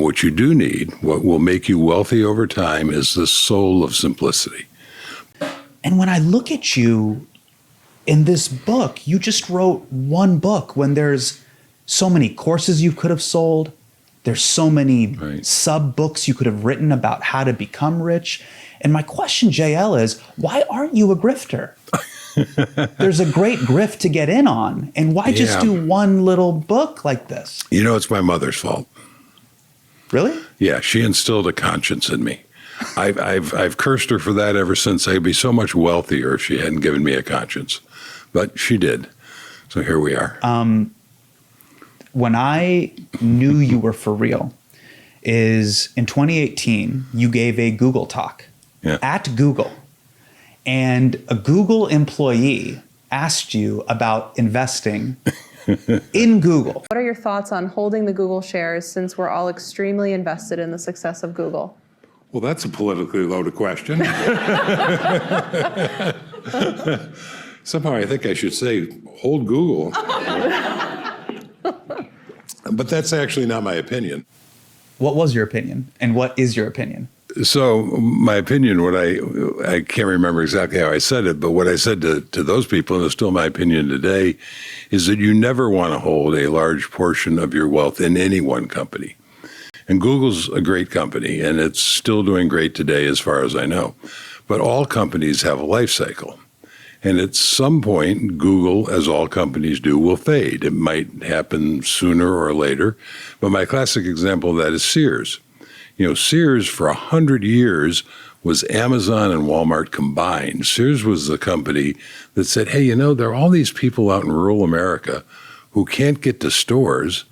what you do need, what will make you wealthy over time, is the soul of simplicity. And when I look at you in this book, you just wrote one book when there's so many courses you could have sold. There's so many sub books you could have written about how to become rich. And my question, JL, is why aren't you a grifter? There's a great grift to get in on. And why just do one little book like this? You know, it's my mother's fault. Really? Yeah, she instilled a conscience in me. I've cursed her for that ever since. I'd be so much wealthier if she hadn't given me a conscience. But she did. So here we are. When I knew you were for real is in 2018, you gave a Google talk at Google. And a Google employee asked you about investing in Google. What are your thoughts on holding the Google shares since we're all extremely invested in the success of Google? Well, that's a politically loaded question. Somehow I think I should say, hold Google. But that's actually not my opinion. What was your opinion? And what is your opinion? So my opinion, I can't remember exactly how I said it, but what I said to those people, and it's still my opinion today, is that you never want to hold a large portion of your wealth in any one company. And Google's a great company, and it's still doing great today as far as I know. But all companies have a life cycle. And at some point, Google, as all companies do, will fade. It might happen sooner or later. But my classic example of that is Sears. You know, Sears for 100 years was Amazon and Walmart combined. Sears was the company that said, hey, you know, there are all these people out in rural America who can't get to stores,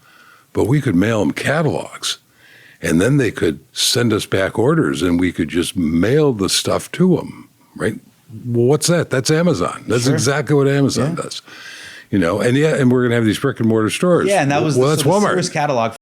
but we could mail them catalogs. And then they could send us back orders and we could just mail the stuff to them, right? Well, what's that? That's Amazon. That's exactly what Amazon does. You know, and we're going to have these brick and mortar stores. Yeah, and that was that's the Walmart. Sears catalog